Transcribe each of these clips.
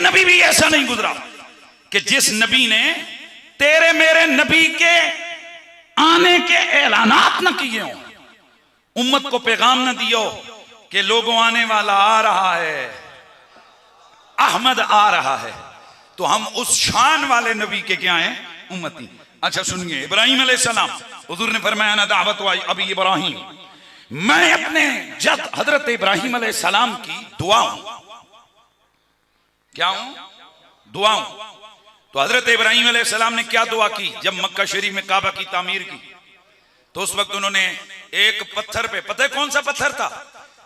नबी भी ऐसा नहीं गुजरा कि जिस नबी ने तेरे मेरे नबी के आने के ऐलानात न किए हो, उम्मत को पैगाम न दियो कि लोगों आने वाला आ रहा है, अहमद आ रहा है। तो हम उस शान वाले नबी के क्या हैं? उम्मती। अच्छा सुनिए, इब्राहिम अलैहिस्सलाम, हुजूर ने फरमाया ना दावत अभी इब्राहिम, मैं अपने जद हजरत इब्राहिम अलैहिस्सलाम की दुआ हूं। क्या हूं? दुआ हूं। तो हजरत इब्राहिम अलैहिस्सलाम ने क्या दुआ की? जब मक्का शरीफ में काबा की तामीर की तो उस वक्त उन्होंने एक पत्थर पे, पता है कौन सा पत्थर था?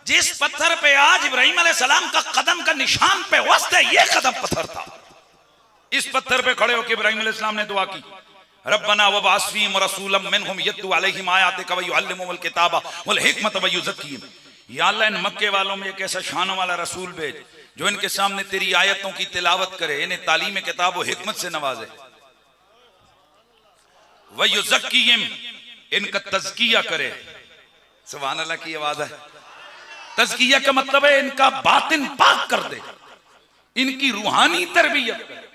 जिस पत्थर पे आज इब्राहिम अलैहिस्सलाम का कदम का निशान पे वस्त है, ये कदम पत्थर था। इस पत्थर पे खड़े होकर इब्राहिम अलैहिस्सलाम ने दुआ की, रब्बना वबअस फीहिम रसूलन मिनहुम यत्लू अलैहिम आयातिका व युअल्लिमुहुमुल किताबा वल हिकमत व युज़क्कीहिम। या अल्लाह, इन मक्के वालों में एक ऐसा शान वाला रसूल भेज जो इनके सामने तेरी आयतों की तिलावत करे, इन्हें तालीम किताब और हिकमत से नवाजे, व युज़क्कीहिम, इनका तज़किया करे। सुभान अल्लाह की आवाज है। तज़किया का मतलब है इनका बातिन पाक कर दे, इनकी रूहानी तरबियत करे।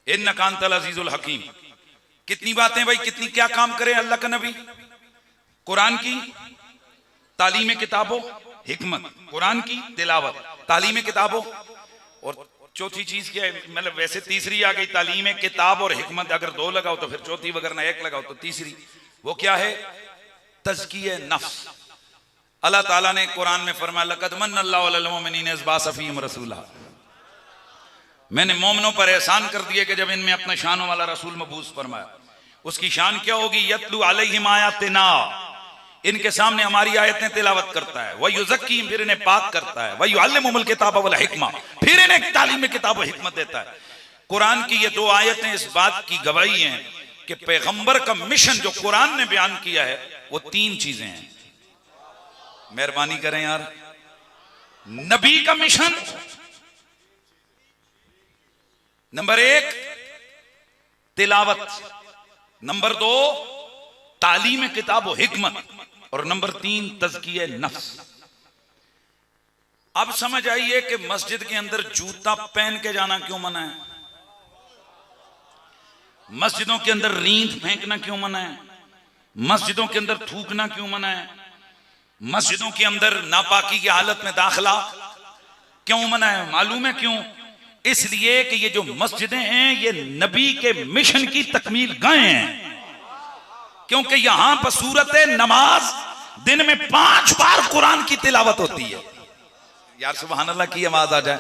इन्नका अंतल अज़ीज़ुल हकीम। कितनी बातें भाई, कितनी क्या काम करे अल्लाह का नबी? कुरान की तालीम किताबों, हिकमत, कुरान की तिलावत, तालीम किताबों, और चौथी चीज क्या है? मतलब वैसे तीसरी आ गई, तालीम किताब और हिकमत अगर दो लगाओ तो फिर चौथी, वगरना एक लगाओ तो तीसरी। वो क्या है? तज़किये नफ्स। अल्लाह ताला ने कुरान में फरमाया, लक़द मन्नल्लाहु अलल मुमिनीन इज़ बअस फ़ीहिम रसूला, मैंने मोमिनों पर एहसान कर दिया कि जब इनमें अपना शान वाला रसूल मबूस फरमाया। उसकी शान क्या होगी? यत्लू अलैहिम आयातिना, इनके सामने हमारी आयतें तिलावत करता है, वह युज़क्कीहिम, फिर इन्हें पाक करता है, वह युअल्लिमुहुमुल किताब वल हिकमा, फिर इन्हें तालीम किताब और हिकमत देता है। कुरान की ये दो आयतें इस बात की गवाही हैं कि पैगंबर का मिशन जो कुरान ने बयान किया है वो तीन चीजें हैं। मेहरबानी करें यार, नबी का मिशन नंबर 1 तिलावत, नंबर 2 तालीम किताब और हिकमत, और नंबर 3 तज़किये नफ्स। अब समझ आइए कि मस्जिद के अंदर जूता पहन के जाना क्यों मना है? मस्जिदों के अंदर रींद फेंकना क्यों मना है? मस्जिदों के अंदर थूकना क्यों मना है? मस्जिदों के अंदर नापाकी की हालत में दाखिला क्यों मना है? मालूम है क्यों? इसलिए कि ये जो मस्जिदें हैं ये नबी के मिशन की तकमील गाहें हैं। क्योंकि यहां पर सूरत नमाज दिन में 5 बार कुरान की तिलावत होती है। यार सुभान अल्लाह की आवाज आ जाए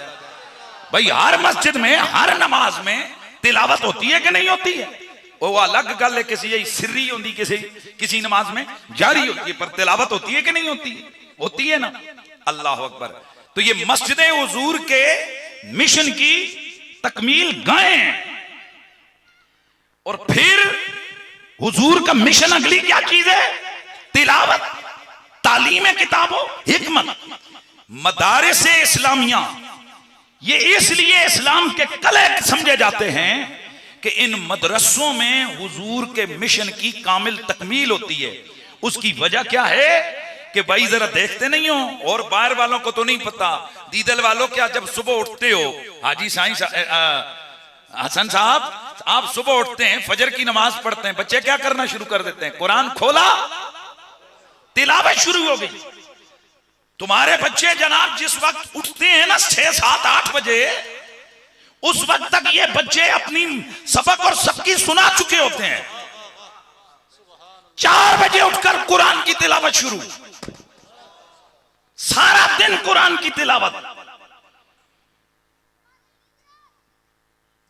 भाई। हर मस्जिद में हर नमाज में तिलावत होती है कि नहीं होती है? वो अलग गल है, किसी यही सिर्री होती, किसी नमाज में जारी होती है, पर तिलावत होती है कि नहीं होती? होती है ना। अल्लाह अकबर। तो ये मस्जिदें हुजूर के मिशन की तकमील गाहें हैं। और फिर हुजूर का मिशन अगली क्या चीज है? तिलावत, तालीम किताबों, हिकमत। मदारिस इस्लामिया ये इसलिए इस्लाम के कले समझे जाते हैं कि इन मदरसों में हुजूर के मिशन की कामिल तकमील होती है। उसकी वजह क्या है कि भाई जरा देखते नहीं हो, और बाहर वालों को तो नहीं पता, दीदल वालों क्या, जब सुबह उठते हो हाजी साइंस हसन साहब, आप सुबह उठते हैं, फजर की नमाज पढ़ते हैं, बच्चे क्या करना शुरू कर देते हैं? कुरान खोला, तिलावत शुरू हो गई। तुम्हारे बच्चे जनाब जिस वक्त उठते हैं ना 6, 7, 8 बजे, उस वक्त तक ये बच्चे अपनी सबक और सबकी सुना चुके होते हैं। 4 बजे उठकर कुरान की तिलावत शुरू, सारा दिन कुरान की तिलावत,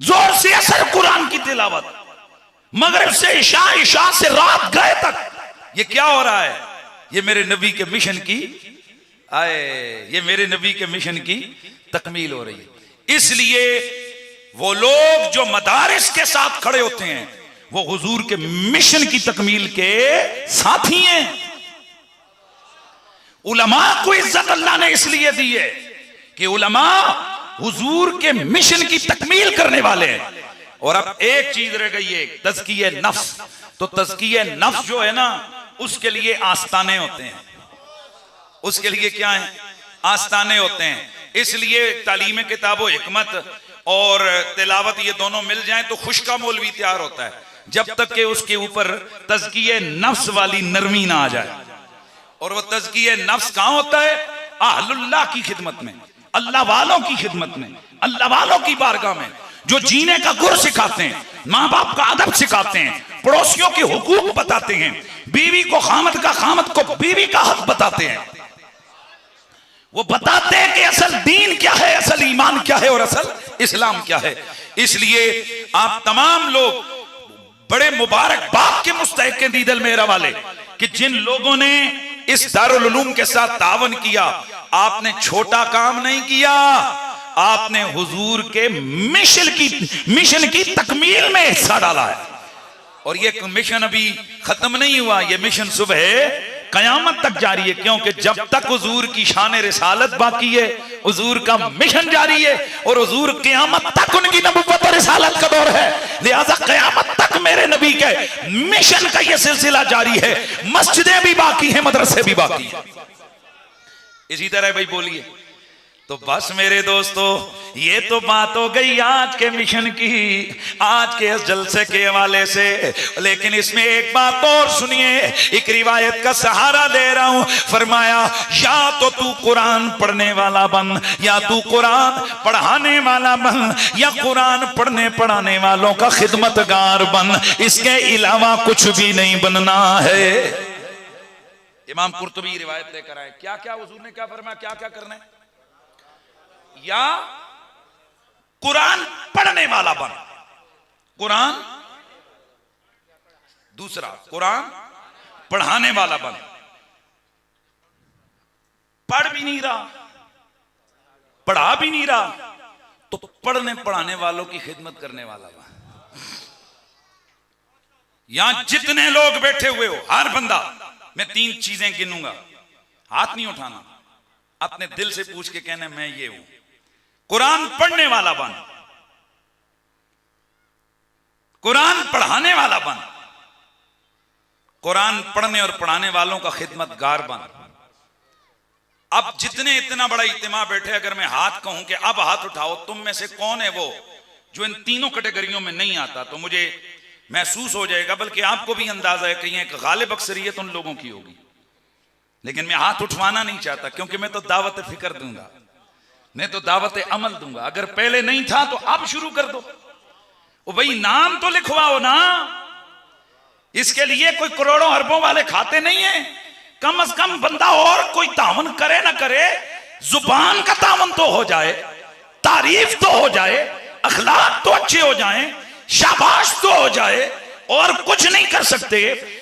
जोर से असर कुरान की तिलावत, मगरिब से इशा, इशा से रात गए तक। ये क्या हो रहा है? ये मेरे नबी के मिशन की ये मेरे नबी के मिशन की तकमील हो रही है। इसलिए वो लोग जो मदारिस के साथ खड़े होते हैं वो हुजूर के मिशन की तकमील के साथी हैं। उलमा को इज्जत अल्लाह ने इसलिए दी है कि उलमा हुजूर के मिशन की तकमील करने वाले हैं। और अब एक चीज रह गई है, तज़किये नफ्स। तो तज़किये नफ्स जो है ना, उसके लिए आस्ताने होते हैं। उसके लिए क्या है? आस्ताने होते हैं। इसलिए तालीम किताब व हिकमत और तिलावत ये दोनों मिल जाएं तो खुश का मौलवी तैयार होता है, जब तक कि उसके ऊपर तज़किये नफ्स वाली नरमी ना आ जाए। और वह तज़किये नफ्स कहां होता है? अहलुल्लाह की खिदमत में, अल्लाह वालों की खिदमत में, अल्लाह वालों की बारगाह में, जो जीने का गुर सिखाते हैं, माँ बाप का अदब सिखाते हैं, पड़ोसियों के हुकूक बताते हैं, बीवी को खामद का, खामद को बीवी का हक बताते हैं। वो बताते हैं कि असल दीन क्या है, असल ईमान क्या है और असल इस्लाम क्या है। इसलिए आप तमाम लोग बड़े मुबारकबाद के मुस्तहिक हैं दीदल मेरा वाले कि जिन लोगों ने इस दारुल उलूम के साथ तावन किया। आपने छोटा काम नहीं किया, आपने हुजूर के मिशन की तकमील में हिस्सा डाला है। और ये मिशन अभी खत्म नहीं हुआ, ये मिशन सुबह कयामत तक जारी है, क्योंकि जब तक हुजूर की शान रिसालत बाकी है हुजूर का मिशन जारी है, और हुजूर कयामत तक उनकी नबुव्वत और रिसालत का दौर है। लिहाजा कयामत तक मेरे नबी के मिशन का यह सिलसिला जारी है। मस्जिदें भी बाकी हैं, मदरसे भी बाकी हैं। इसी तरह भाई बोलिए तो बस मेरे दोस्तों, ये तो बात हो गई आज के मिशन की, आज के इस जलसे के हवाले से। लेकिन इसमें एक बात और सुनिए, एक रिवायत का सहारा दे रहा हूं। फरमाया या तो तू कुरान पढ़ने वाला बन, या तू कुरान पढ़ाने वाला बन, या कुरान पढ़ने पढ़ाने वालों का खिदमतगार बन, इसके अलावा कुछ भी नहीं बनना है। इमाम कुर्तुबी रिवायत लेकर आए, क्या क्या हुजूर ने क्या फरमाया, क्या क्या करना है? या कुरान पढ़ने वाला बन, कुरान, दूसरा कुरान पढ़ाने वाला बन। पढ़ भी नहीं रहा, पढ़ा भी नहीं रहा, तो पढ़ने पढ़ाने वालों की खिदमत करने वाला बन। यहां जितने लोग बैठे हुए हो, हर बंदा, मैं 3 चीजें गिनूंगा, हाथ नहीं उठाना, अपने दिल से पूछ के कहना मैं ये हूं। कुरान पढ़ने वाला बन, कुरान पढ़ाने वाला बन, कुरान पढ़ने और पढ़ाने वालों का खिदमतगार बन। अब जितने इतना बड़ा इज्तिमा बैठे, अगर मैं हाथ कहूं कि अब हाथ उठाओ, तुम में से कौन है वो जो इन तीनों कैटेगरियों में नहीं आता, तो मुझे महसूस हो जाएगा, बल्कि आपको भी अंदाजा है कि ये एक गालिब अक्सरियत उन लोगों की होगी। लेकिन मैं हाथ उठवाना नहीं चाहता, क्योंकि मैं तो दावत फिक्र दूंगा, मैं तो दावत अमल दूंगा। अगर पहले नहीं था तो अब शुरू कर दो। ओ भाई नाम तो लिखवाओ ना, इसके लिए कोई करोड़ों अरबों वाले खाते नहीं है। कम से कम बंदा और कोई तावन करे ना करे, जुबान का तावन तो हो जाए, तारीफ तो हो जाए, अखलाक तो अच्छे हो जाएं, शाबाश तो हो जाए, और कुछ नहीं कर सकते।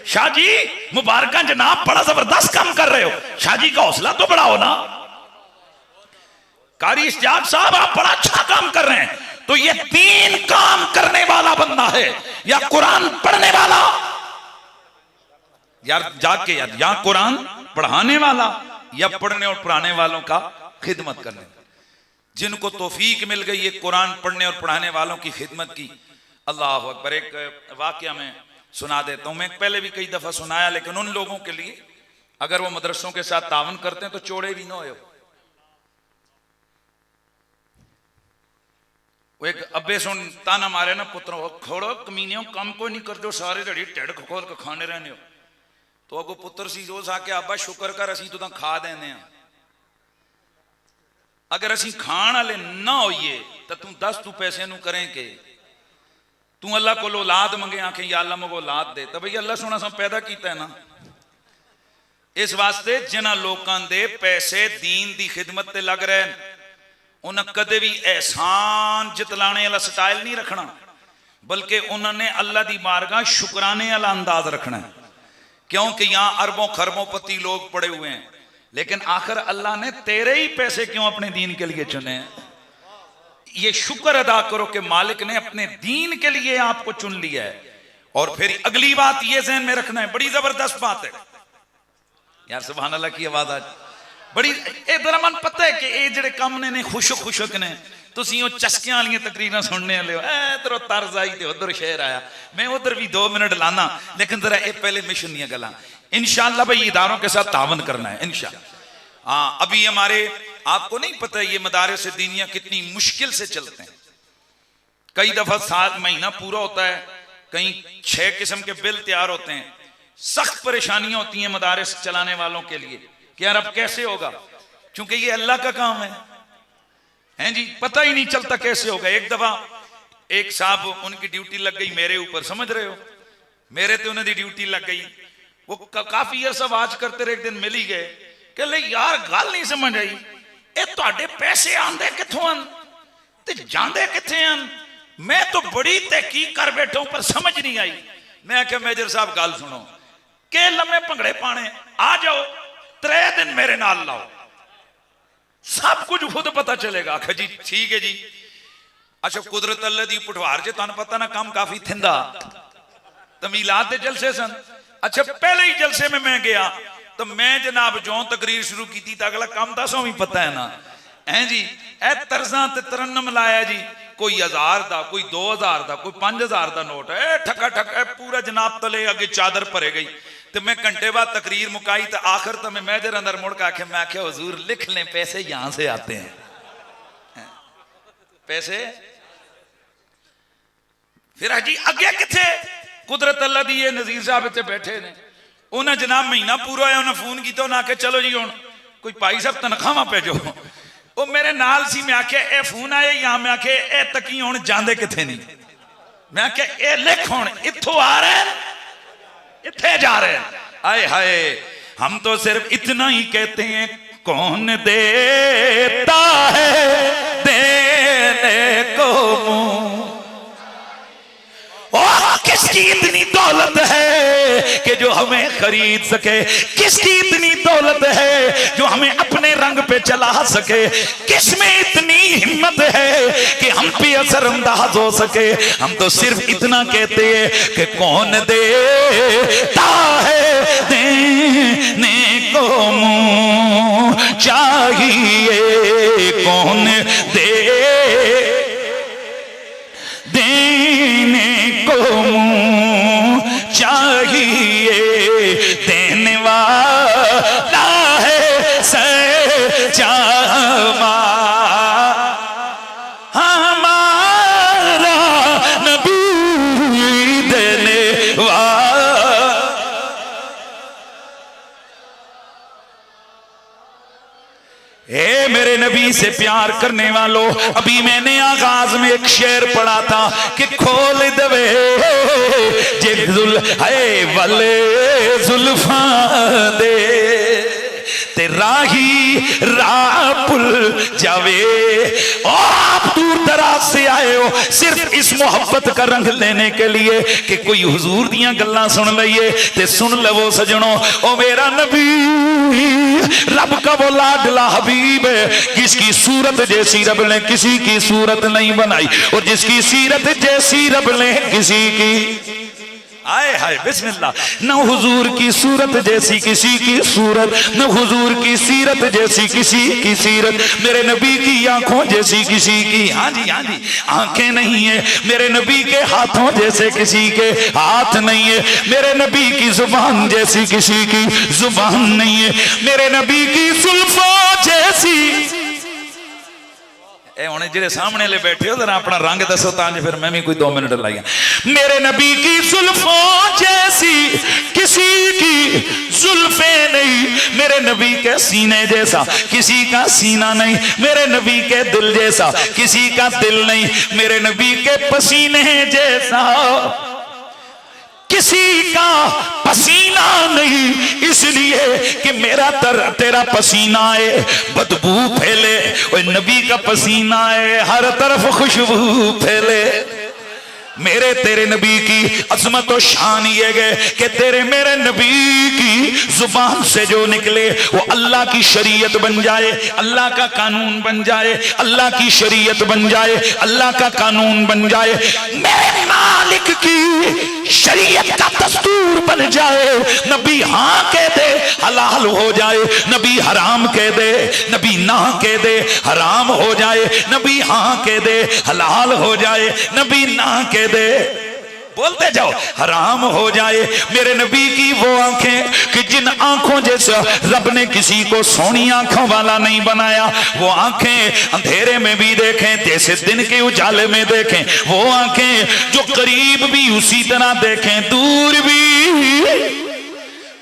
शाह जी मुबारक जनाब, बड़ा जबरदस्त काम कर रहे हो, शाह जी का हौसला तो बढ़ाओ ना। कारी इश्तियाक साहब आप बड़ा अच्छा काम कर रहे हैं। तो ये 3 काम करने वाला बंदा है, या कुरान पढ़ने वाला, यार जाके यार, या कुरान पढ़ाने वाला, या पढ़ने और पढ़ाने वालों का खिदमत करने। जिनको तौफीक मिल गई है कुरान पढ़ने और पढ़ाने वालों की खिदमत की, अल्लाह अकबर। एक वाकया मैं सुना देता हूं, मैं पहले भी कई दफा सुनाया, लेकिन उन लोगों के लिए अगर वो मदरसों के साथ तावन करते हैं तो चोड़े भी ना हो। वो एक अब्बे सुन ताना मारे ना, पुत्रों खोड़ो कमीनियों काम कोई नहीं कर दो, सारे जड़ी ढिड खोल के खाने रहने हो। तो अगो पुत्र सी रोज आके आबा शुक्र कर असी तो खा देने। अगर असी खाण वाले ना होइए तो तू दस तू पैसे नू करें के, तू अल्लाह को औलाद मंगे, आखे या अल्लाह मगो औलाद दे, तो भई अल्लाह सोना सा पैदा किया है ना। इस वास्ते जिन्हां लोकां दे पैसे दीन दी खिदमत ते लग रहे हैं, उन्हें कदे भी एहसान जतलाने वाला स्टाइल नहीं रखना, बल्कि उन्होंने अल्लाह दी बारगाह शुक्राने वाला अंदाज रखना है। क्योंकि यहां अरबों खरबों पति लोग पड़े हुए हैं, लेकिन आखिर अल्लाह ने तेरे ही पैसे क्यों अपने दीन के लिए चुने हैं? ये शुक्र अदा करो कि मालिक ने अपने दीन के लिए आपको चुन लिया है। और फिर अगली बात ये ज़हन में रखना है, बड़ी जबरदस्त बात है यार, सुभान अल्लाह की आवाज आज बड़ी इधर मन पता है कि ये जेडे काम ने खुशक ने, तुसी वो चस्कियां वाली तकरीरें सुनने वाले हो, इधरों तर्ज आई तो उधर शेर आया, मैं उधर भी 2 मिनट लाना, लेकिन जरा ये पहले मिशन दी गल्लां इंशाअल्लाह भाई इदारों के साथ तावन करना है इंशाअल्लाह। हाँ, अभी हमारे आपको नहीं पता ये मदारिस दीनिया कितनी मुश्किल से चलते हैं। कई दफा साल महीना पूरा होता है, कहीं 6 किस्म के बिल तैयार होते हैं। सख्त परेशानियां होती हैं मदारिस चलाने वालों के लिए कि यार अब कैसे होगा, क्योंकि ये अल्लाह का काम है जी, पता ही नहीं चलता कैसे होगा। एक दफा एक साहब उनकी ड्यूटी लग गई मेरे ऊपर, समझ रहे हो, मेरे तो उन्हें ड्यूटी लग गई। वो काफी अरसा आवाज करते रहे, एक दिन मिल ही गए कि ले यार गल नहीं समझ आई, ये तुहाडे पैसे आंदे कित्थों आन ते जांदे कित्थे आन? मैं तो बड़ी तहकीक कर बैठा हूं पर समझ नहीं आई। मैं क्या मेजर साहब गल सुनो, के लम्हे भंगड़े पाने, आ जाओ 3 दिन मेरे नाल लाओ, सब कुछ खुद पता चलेगा। आखा जी ठीक है जी। अच्छा कुदरत अल्लाह दी पुठवार च तुहानू पता ना काम काफी थिंदा, तमीलात दे जलसे सन। अच्छा पहले ही जलसे में मैं गया तो मैं जनाब जो तकरीर शुरू की थी तो अगला काम 10 भी पता है ना है जी। ए तर्जा ते तरन्नम लाया जी, कोई 1000 का, कोई 2000 का, कोई 5000 का नोट है, ठका ठका पूरा जनाब तले अगे चादर भरे गई। तो मैं घंटे बाद तकरीर मुकाई तो आखिर तो मैं मेजर अंदर मुड़ के आखे, मैं आख्या हुजूर लिख लें पैसे यहां से आते हैं पैसे। फिर अजी अगे किथे कुदरत अल्लाह दी, ये नजीर साहब इतने बैठे ने, उन्हें जनाब महीना पूरा होया, उन्हें फोन किया, उन्हें आखे चलो जी हुण कोई भाई साहब तनख्वाह भेजो। वो मेरे नाल सी, मैं आख्या ए फोन आए यहाँ, मैं आखे ए तकी हुण जांदे किथे नहीं, मैं आख्या ए लिख हुण इत्थों आ रहे हैं इत्थे जा रहे हैं। आए हाय हम तो सिर्फ इतना ही कहते हैं, कौन देता है देने को मुंह, किसकी इतनी दौलत है कि जो हमें खरीद सके, किसकी इतनी दौलत है जो हमें अपने रंग पे चला सके, किसमें इतनी हिम्मत है कि हम पे असरअंदाज हो सके। हम तो सिर्फ इतना कहते हैं कि कौन देता है देने को मुंह चाहिए, कौन दे देने को मुंह चाहिए, देने वाला है सच्चा हमारा नबी, देने वाला। ए मेरे नबी से प्यार करने वालों, अभी मैंने आगाज में एक शेर पढ़ा था कि खोल दवे जे जुल है वले जुल्फा दे, ते राही राह पुल जावे। और आप दूर दराज से आए हो सिर्फ इस मोहब्बत का रंग लेने के लिए कि कोई हुजूर दियां गल्लां सुन लइए, ते सुन लवो सजनों, ओ मेरा नबी रब का वो लाडला हबीब है, जिसकी सूरत जैसी रब ने किसी की सूरत नहीं बनाई, और जिसकी सीरत जैसी रब ने किसी की, आए हाय बिस्मिल्लाह, न हुजूर की सूरत जैसी किसी की सूरत, न हुजूर की सीरत जैसी किसी की सीरत, मेरे नबी की आंखों जैसी किसी की, हाँ जी आंखें नहीं है, मेरे नबी के हाथों जैसे किसी के हाथ नहीं है, मेरे नबी की जुबान जैसी किसी की जुबान नहीं है, मेरे नबी की जुल्फों जैसी। जेरे सामने ले बैठे हो जरा अपना रंग दसो तांज फिर मैं भी कोई 2 मिनट लाइया। मेरे नबी की जुल्फों जैसी किसी की जुल्फे नहीं, मेरे नबी के सीने जैसा किसी का सीना नहीं, मेरे नबी के दिल जैसा किसी का दिल नहीं, मेरे नबी के पसीने जैसा किसी का पसीना नहीं, इसलिए कि मेरा तेरा पसीना है बदबू फैले, और नबी का पसीना है हर तरफ खुशबू फैले। मेरे तेरे नबी की अजमत और शान ये गए कि तेरे मेरे नबी की जुबान से जो निकले वो अल्लाह की शरीयत बन जाए, अल्लाह का कानून बन जाए, अल्लाह की शरीयत बन जाए, अल्लाह का कानून बन जाए, मेरे मालिक की शरीयत का दस्तूर बन जाए। नबी हाँ कह दे हलाल हो जाए, नबी हराम कह दे, नबी ना कह दे हराम हो जाए, नबी हाँ कह दे हलाल हो जाए, नबी ना कह दे। बोलते जाओ। हराम हो जाए मेरे नबी की वो आंखें कि जिन आंखों जैसा रब ने किसी को सोनी आंखों वाला नहीं बनाया। वो आंखें अंधेरे में भी देखें जैसे दिन के उजाले में देखें। वो आंखें जो करीब भी उसी तरह देखें, दूर भी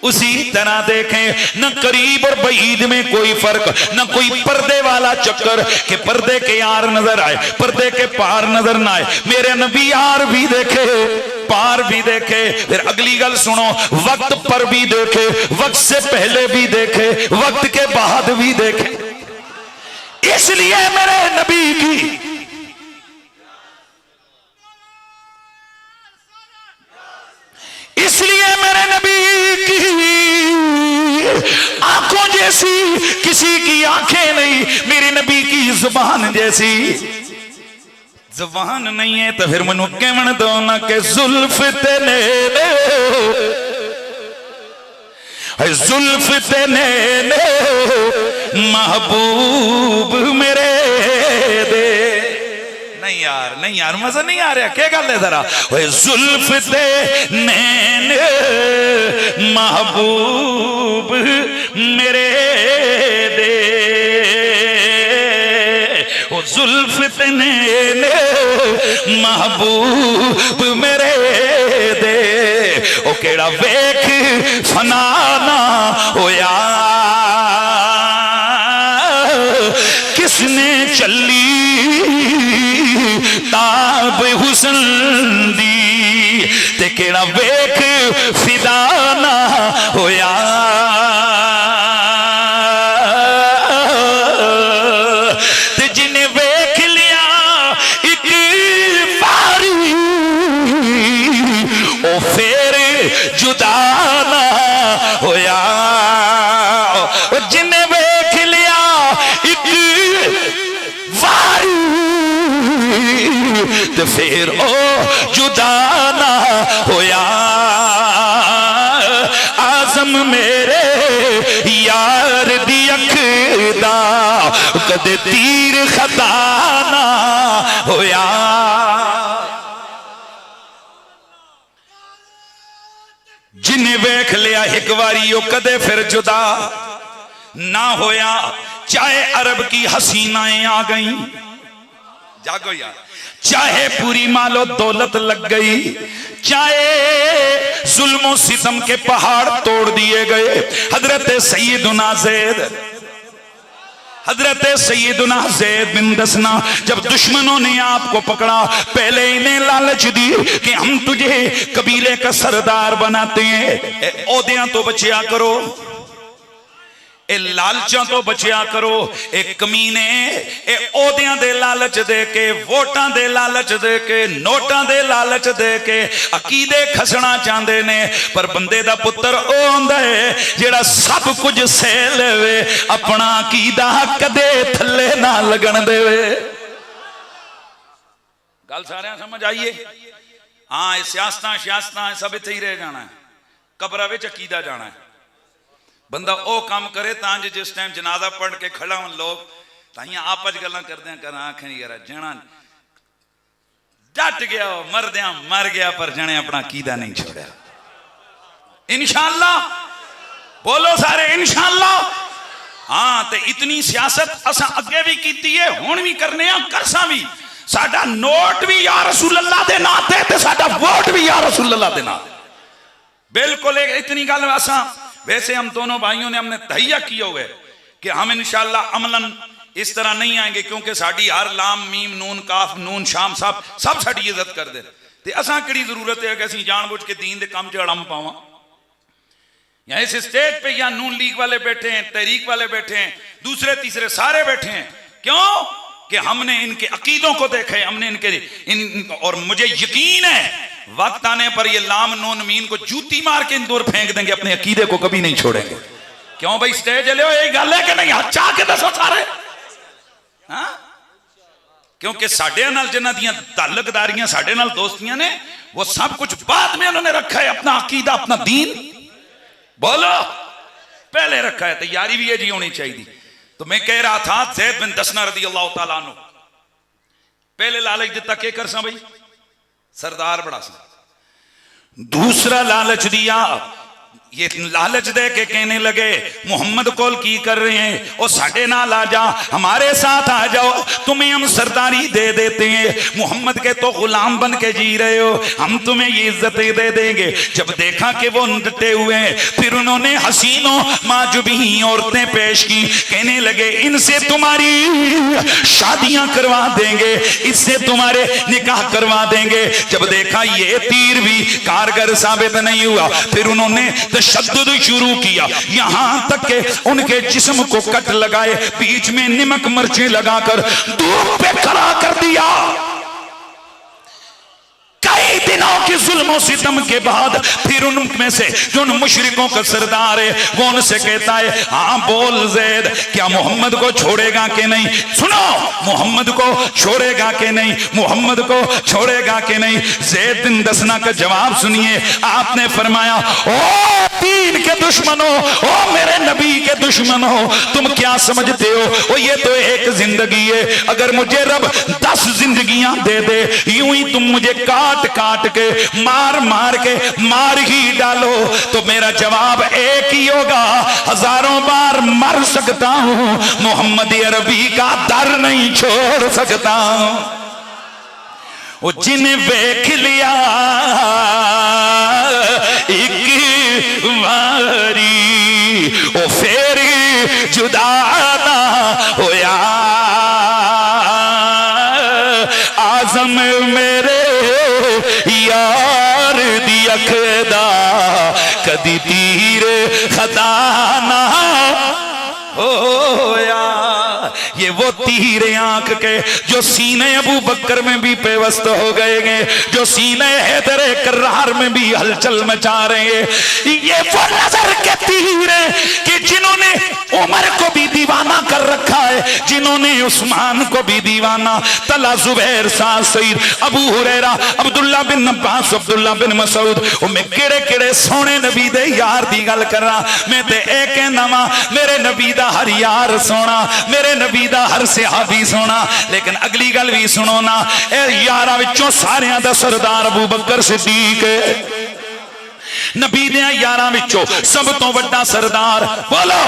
उसी तरह देखें। न करीब और बईद में कोई फर्क, न कोई पर्दे वाला चक्कर कि पर्दे के यार नजर आए, पर्दे के पार नजर ना आए। मेरे नबी यार भी देखे, पार भी देखे। फिर अगली गल सुनो, वक्त पर भी देखे, वक्त से पहले भी देखे, वक्त के बाद भी देखे। इसलिए मेरे नबी की आंखों जैसी किसी की आंखें नहीं, मेरे नबी की जुबान जैसी जुबान नहीं है। तो फिर मनु कहन दो ना के जुल्फ तेने जुल्फ तेने महबूब मेरे दे। नहीं यार, नहीं यार, मजा नहीं आ रहा, क्या गल है जरा। जुल्फ दे नैन महबूब मेरे दे, ओ जुल्फ दे नैन महबूब मेरे दे। ओ केड़ा वेख फनाना होया किसने चली ताब हुस्न दी, ते केड़ा वेख फिदाना होया ते जिन्हें वेख लिया एक बारी ओ फिर जुदा ना होया। जिन्हें वेख लिया एक बारी तो फिर ओ जुदा ना होया। आजम मेरे यार दी अख दा कदे तीर खता ना होया। जिन्हें वेख लिया एक बारी ओ कदे फिर जुदा ना होया। चाहे अरब की हसीनाएं आ गई, जागो यार, चाहे पूरी मालो दौलत लग गई, चाहे जुल्मों सितम के पहाड़ तोड़ दिए गए। हजरत सैयदुना ज़ैद, हजरत सैयदुना ज़ैद बिन दसना, जब दुश्मनों ने आपको पकड़ा, पहले इन्हें लालच दी कि हम तुझे कबीले का सरदार बनाते हैं, ओहदियां तो बचिया करो, ए लालचां तो बचिया करो। ए कमीने ए ओहदियां दे लालच दे के, वोटां दे लालच दे के, नोटां दे लालच दे के अकीदे खसना चाहते ने। पर बंदे दा पुत्र ओ हुंदा है जेड़ा सब कुछ सह लेवे, अपना अकीदा कदे थल्ले ना लगन देवे। गल सारियां समझ आइए। हाँ, सियासतां सियासतां सब इत्थे ही रह जाना है, कब्र विच अकीदा जाना है। बंदा ओ काम करे तां जिस टाइम जनाजा पढ़ के खड़ा हो लोग ताइयां आपस गल्लां करदे कर आखें यार जना डट गया, मरद्या मर गया, पर जने अपना कीदा नहीं छोड़ा। इंशाअल्लाह बोलो सारे इंशाअल्लाह। हाँ, ते इतनी सियासत असां अगे भी कीती है, हुण भी करने आ, करसां भी। साडा नोट भी या रसूल अल्लाह दे नाम ते, ते साडा वोट भी या रसूल अल्लाह दे नाम। बिल्कुल इतनी गल असां, वैसे हम दोनों भाइयों ने हमने तहैया किया हुआ है कि हम इंशाअल्लाह अमलन इस तरह नहीं आएंगे, क्योंकि साड़ी हर लाम मीम नून काफ नून शाम सब साड़ी इज्जत कर दे। ते असां किहड़ी जरूरत है कि असीं जानबूझ के दीन दे काम च अड़म पावां। या इस स्टेज पे या नून लीग वाले बैठे हैं, तहरीक वाले बैठे हैं, दूसरे तीसरे सारे बैठे हैं, क्यों कि हमने इनके अकीदों को देखा है, हमने इनके और मुझे यकीन है वक्त आने पर ये लाम नून मीन को जूती मार के दूर फेंक देंगे, अपने अकीदे को कभी नहीं छोड़ेंगे। क्यों भाई स्टेज ले यही गल है कि नहीं? हाथ चाह के दसो सारे। हाँ, क्योंकि साडे नाल जिन्हां दियां ताल्लुकदारियां साडे नाल दोस्तियां ने, वो सब कुछ बाद में उन्होंने रखा है, अपना अकीदा अपना दीन बोलो पहले रखा है। तैयारी भी ये जी होनी चाहिए। तो मैं कह रहा था ज़ैद बिन दसना रज़ी अल्लाह तआला अन्हु पहले लालच दिता के कर सा भाई सरदार बड़ा सा, दूसरा लालच दिया, ये लालच दे के कहने लगे मोहम्मद कोल की कर रहे हैं, ओ साढ़े नाल आ जा, हमारे साथ आ जाओ, तुम्हें हम सरदारी दे देते हैं। मोहम्मद के तो गुलाम बन के जी रहे हो, हम तुम्हें ये इज्जत दे देंगे। जब देखा कि वो डटे हुए हैं, फिर उन्होंने हसीनों माजुबी औरतें पेश की, कहने लगे इनसे तुम्हारी शादियां करवा देंगे, इससे तुम्हारे निकाह करवा देंगे। जब देखा ये तीर भी कारगर साबित नहीं हुआ, फिर उन्होंने तशद्दुद शुरू किया, यहां तक के उनके जिस्म को कट लगाए, बीच में नमक मिर्चें लगाकर धूप पे खड़ा कर दिया। कई दिनों की जुल्म सितम के बाद फिर उनमें से जो मुशरिकों का सरदार है वो उनसे कहता है, हाँ बोल ज़ैद, क्या मोहम्मद को छोड़ेगा कि नहीं? सुनो, मोहम्मद को छोड़ेगा कि नहीं? मोहम्मद को छोड़ेगा कि नहीं? ज़ैद बिन दसना का जवाब सुनिए। आपने फरमाया, ओ दीन के दुश्मनों, ओ मेरे नबी के दुश्मनों, तुम क्या समझते हो? ओ ये तो एक जिंदगी है, अगर मुझे रब 10 जिंदगियां दे दे, यूं ही तुम मुझे काट काट के मार मार के मार ही डालो, तो मेरा जवाब एक ही होगा, हजारों बार मर सकता हूं, मोहम्मद अरबी का दर नहीं छोड़ सकता। वो जिन्हें देख लिया एक बारी, वो फिर जुदा ना होया, आजम मेरे यार दी अखदा कदी तीर खदा ना होया। ये वो तीर आंख के जो सीने अबू बकर में भी पेवस्त हो गए, जो सीने हैदर कर्रार में भी हलचल मचा रहे हैं। ये वो नजर के तीर कि जिन्होंने उमर को भी दीवाना कर रखा है, जिन्होंने उस्मान को भी दीवाना, तला जुबैर साद सईद अबू हुरैरा अब्दुल्ला बिन अब्बास अब्दुल्ला बिन मसूद, मैं केड़े केड़े सोने नबी दे यार दी गल करा। मैं ते ए कहना वा, मेरे नबी दा हर यार सोना, मेरे नबी दा हर सहाबी सोना। लेकिन अगली गल भी सुनो ना, ए यारां विचों सारियां दा सरदार अबू बकर सिद्दीक है। नबी दे यारां विचों सब तो बड़ा सरदार बोलो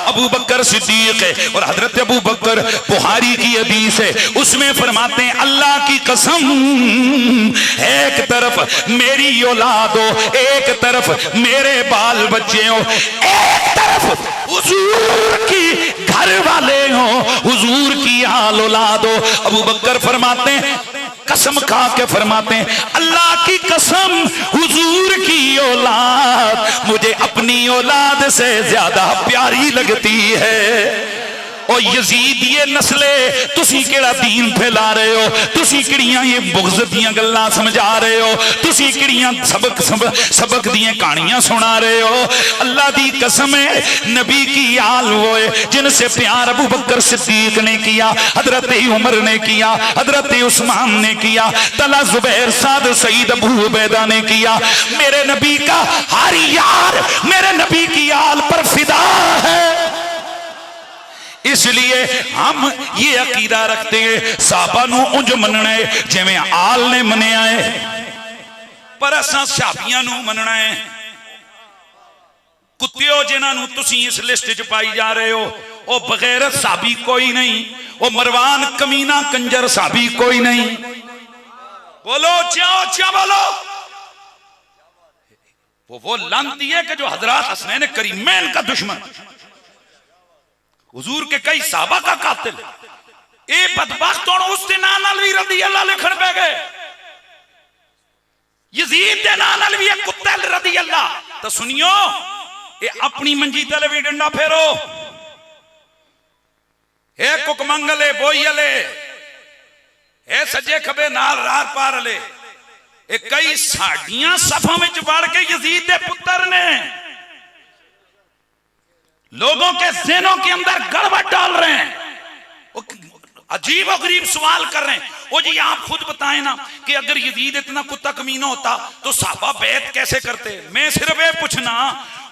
अबू बकर सिद्दीक है। और हजरत अबू बकर बुखारी की हदीस है, उसमें फरमाते हैं अल्लाह की कसम, एक तरफ मेरी औलाद हो, एक तरफ मेरे बाल बच्चे हो, एक तरफ हुजूर की घर वाले हो, हुजूर की आल औलाद हो। अबू बकर फरमाते हैं, कसम खा के फरमाते हैं, अल्लाह की कसम, हुजूर की औलाद मुझे अपनी औलाद से ज्यादा प्यारी लगती है। और यजीद ये नस्ले तुसी केड़ा दीन फैला रहे हो, तुसी किड़ियां ये बुग़्ज़ दियां गल्लां समझा रहे हो, तुसी किड़ियां सबक दियां कहानियां सुना रहे हो। अल्लाह दी कसम है, नबी की आल वो है जिनसे प्यार अबू बकर सिद्दीक ने किया, हजरत उमर ने किया, हजरत उस्मान ने किया, तला जुबैर साद सईद अबू उबैदा ने किया। मेरे नबी का हर यार मेरे नबी की आल पर फिदा है। इसलिए हम ये अकीदा रखते हैं, साहबा नूं उंज मनना है जिवें आल ने मनिया है, पर असां सहाबियां नूं मनना है। कुत्तियों जिन्हां नूं तुसीं इस लिस्ट च पाई जा रहे हो, वो बगैरत साहबी कोई नहीं, वो मरवान कमीना कंजर साहबी कोई नहीं। बोलो क्या बोलो। वो लानती है कि जो हजरत हसनैन करीमैन का दुश्मन, हुजूर के कई साहबा का कातिल, ए बदबख्त उस दे नाल भी रदी अल्लाह लिखण पे गए, यजीद दे नाल भी कुत्ते रदी अल्लाह। तो सुनियो, ए अपनी मंजी तले भी डंडा फेरो, ए कुकमंगले बोईले, ए सज्जे खबे नाल रार पार ले, ए कई साडियां सफां विच बढ़ के यजीद दे पुत्र ने लोगों के ज़हनों के अंदर गड़बड़ डाल रहे हैं, अजीब और गरीब सवाल कर रहे हैं। वो जी आप खुद बताएं ना कि अगर यजीद इतना कुत्ता कमीना होता तो साहबा बैत कैसे करते। मैं सिर्फ ये पूछना,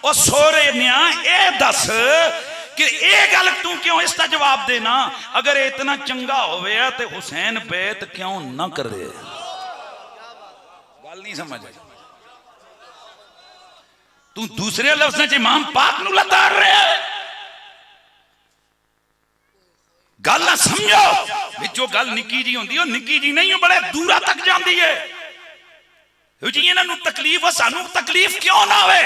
और सोरे न्या ए दस कि ए गल तू क्यों इसका जवाब देना, अगर इतना चंगा होवे तो हुसैन बैत क्यों ना करे। गल नहीं समझ आई। तू दूसरे लफ्ज़ च इमाम पाक नूं लताड़ रहा है। गल ना समझो, जो गल निक्की जी होंदी, निक्की जी नहीं, बड़े दूरा तक जाती है। जी इन्हों तकलीफ है, सानू तकलीफ क्यों ना हो।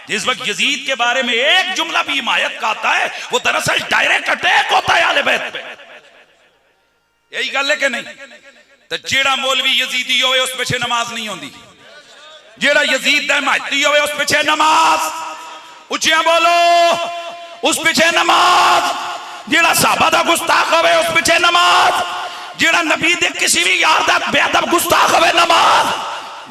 जिस वक्त यजीद के बारे में एक जुमला भी हिमायत का आता है, वो दरअसल डायरेक्ट अटैक होता है आले बैत पे। यही गल है कि नहीं? तो जेड़ा मौलवी यजीदी होवे उस पिछे नमाज नहीं होती, जेड़ा यजीद दा हिमायती होवे उस पिछे नमाज, उच्चियां बोलो, उस पिछे नमाज। जेड़ा साहबा दा गुस्ताख होवे उस पिछे नमाज, जेड़ा नबी दे किसी भी यार दा बेअदब गुस्ताख होवे नमाज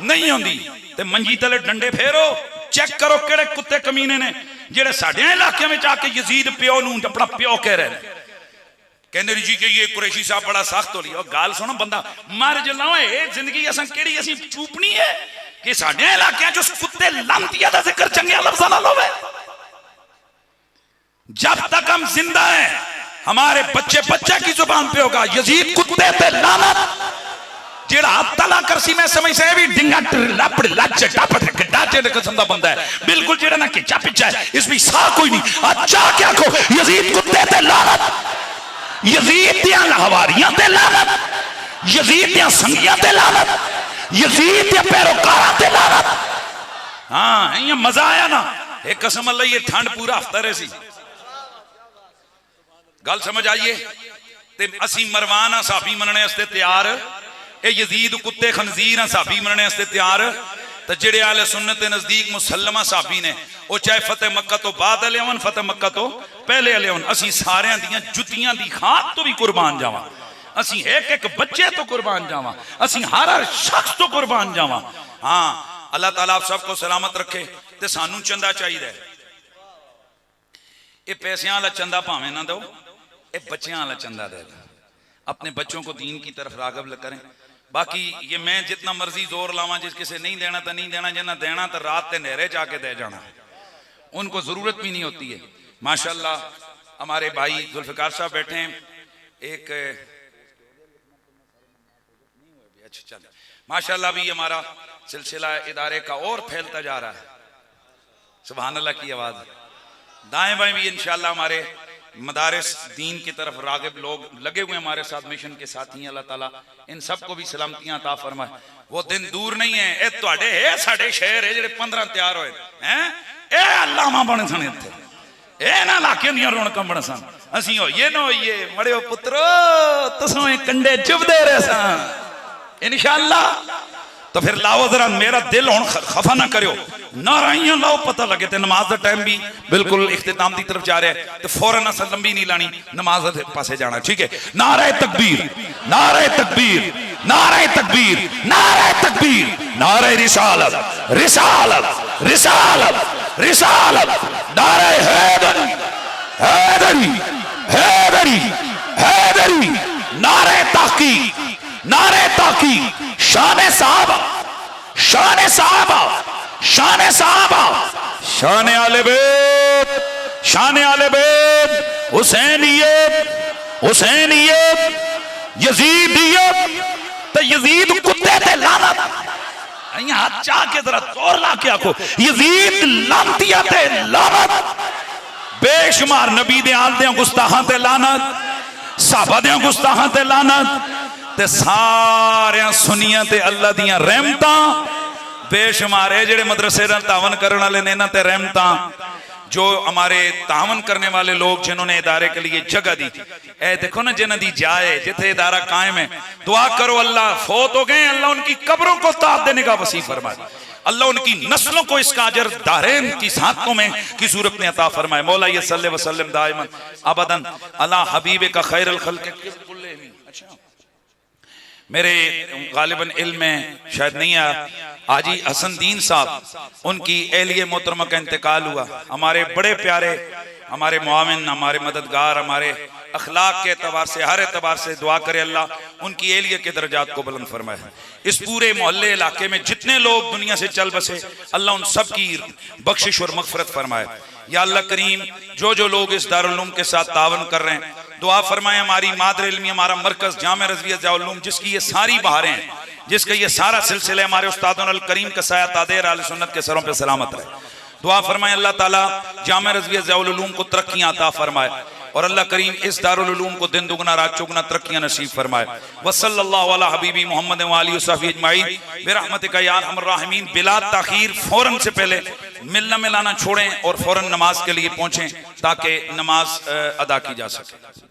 नहीं होती। ते मंजी तले डंडे फेरो, चेक करो केड़े कुत्ते कमीने ने जेड़े साडे इलाके में आके यजीद प्यो नूं अपना प्यो कह रहे हैं। कहते जी कि ये कुरैशी साहब बड़ा सख्त हो लिया। गाल सुनो, बंदा मर जला जिंदगी असां केड़ी असीं चूपनी है कि साडे इलाके च उस कुत्ते लांतिया दा जिक्र चंगे लफ्ज़ां नाल होवे। जब तक हम जिंदा हैं हमारे बच्चे बच्चे की जुबान पे होगा यजीद कुत्ते पे लानत। जेड़ा तला करसी में समझ से भी डिंगा लपड़ लच टप डाचे ने किस्म दा बंदा है, बिल्कुल जेड़ा ना खिंचा पिचा है, इसमें सा कोई नहीं। अच्छा क्या को यजीद कुत्ते पे लानत, यजीद दियां हवारियां ते लानत, यजीद दियां संगियां ते लानत, यजीद दे पैरोकारां ते लानत। हां ये मजा आया ना। एक कसम अल्लाह ये ठंड पूरा हफ्ता रहे सी। गल समझ आइए। ते असी मरवान साफी मनने वास्ते तैयार, ए यजीद कुत्ते खंजीर साफी मनने वास्ते तैयार। तो जेड़े आले सुन्नत के नजदीक मुसलमा साफी ने वो चाहे फतेह मक्का तो बाद ले आवन, फतेह मक्का तो पहले ले आवन, असी सारियां दियां जुतियां दी खाक तो भी कुर्बान जावा, असी एक एक बच्चे तो कुर्बान जावा, असी हर शख्स तो कुर्बान जावा। हाँ अल्लाह ताला आप सबको सलामत रखे। ते सानू चंदा चाहिए। ये पैसियां वाला चंदा भावें ना दो, ये बच्चों वाला चंदा दे दो। अपने बच्चों को दीन की तरफ रागब करें। बाकी ये मैं जितना मर्जी जोर लावा, जिस किसी नहीं देना तो नहीं देना, जिन्ना देना तो रात के नहरे जाके दे जाना, उनको जरूरत भी नहीं होती है। माशाल्लाह हमारे भाई जुल्फिकार साहब बैठे हैं, एक अच्छा चल माशाल्लाह भी हमारा सिलसिला इदारे का और फैलता जा रहा है। सुभान अल्लाह की आवाज। दाएं बाएं भी इंशाल्लाह हमारे मदारिस दीन की तरफ रागिब लोग लगे हुए हमारे साथ मिशन के साथी। अल्लाह ताला इन सबको भी सलामतियां अता फरमाए। वो दिन दूर नहीं है, ए तुहाडे है साडे शहर है जेड़े 15 तैयार होए हैं, ए अल्लामा बने सन इत्थे, ए ना इलाके दियां रौनकां बन सन। असीं होइए ना होइए मड़ियो पुत्रो तुसां ए कंडे चुभदे रहे सन इंशाअल्लाह। तो फिर लाओ जरा, मेरा दिल हुण खफा ना करियो, नाराइयां लाओ, पता लगे। तो नमाज का टाइम भी बिल्कुल इख्तिताम की तरफ जा रहा है, तो फौरन अस लंबी नहीं लानी, नमाज के पासे जाना। ठीक है, नारे तकबीर, नारे तकबीर, नारे तकबीर, नारे तकबीर, नारे रिसालत, रिसालत, रिसालत, रिसालत, नारे हैदरी, हैदरी, हैदरी, हैदरी, नारे ताकीद, नारे ताकीद, शान साहबा, शान साहबा, शान साहबा, शान आले बैत, शान आले बैत, हुसैनियत, हुसैनियत, यजीदियत। तो यजीद कुत्ते ते लानत, हाथ चाह के जरा जोर ला के आखो, यजीद लानतिया ते लानत। बेशुमार नबी दे आल दे गुस्ताहां ते लानत, साहबा दे गुस्ताहां ते लानत, ते सारे सुनियां ते अल्लाह दियां रहमतां बेशुमार है। जेड़े मदरसे तावन करने वाले ने इन्हां ते रहमतां, जो हमारे तावन करने वाले लोग जिन्होंने इदारे के लिए जगह दी, ए देखो ना जिन्हां दी जाए जिथे इदारा कायम है, दुआ करो अल्लाह फोत हो गए, अल्लाह उनकी कब्रों को ताब देने का वसीफ फरमाए, अल्लाह उनकी नस्लों को इसका अजर दारेन की सातों में की सूरत में अता फरमाए। मौला ये सल्ले व सल्लम दाइमन अबदन अला हबीब का खैरुल खल्क। अच्छा मेरे गालिबन इल्म में शायद नहीं आया, हाजी हसन दीन साहब उनकी एहलिए मोहतरमा का इंतकाल हुआ। हमारे बड़े प्यारे, हमारे मुआविन, हमारे मददगार, हमारे अखलाक के एतबार से, हर एतबार से दुआ करे अल्लाह उनकी एहलियत के दर्जात को बुलंद फरमाए। इस पूरे मोहल्ले इलाके में जितने लोग दुनिया से चल बसे, अल्लाह उन सब की बख्शिश और मगफरत फरमाए। या अल्लाह करीम जो जो लोग इस दारुल उलूम के साथ तावन कर रहे हैं, दुआ फरमाए हमारी मादर इल्मी, हमारा मरकज जामे रज़विया दारुल उलूम, जिसकी ये सारी बहारें हैं, जिसका ये सारा सिलसिला हमारे उस्तादुल करीम का साया तादेर आले सुन्नत के सरों पे सलामत रहे। दुआ फरमाए अल्लाह ताला जामे रज़विया ज़ियाउल उलूम को तरक्कियां अता फरमाए और अल्लाह करीम इस दारुल उलूम को दिन दुगना रात चौगुना तरक्कियां नसीब फरमाए। वसल्लल्लाहु अला हबीबी मोहम्मद व आलिहि वसहबी अजमाइन बिरहमतिका या अरहमर राहिमीन। बिला ताखीर फौरन से पहले मिलना मिलाना छोड़ें और फौरन नमाज के लिए पहुंचें ताकि नमाज अदा की जा सके।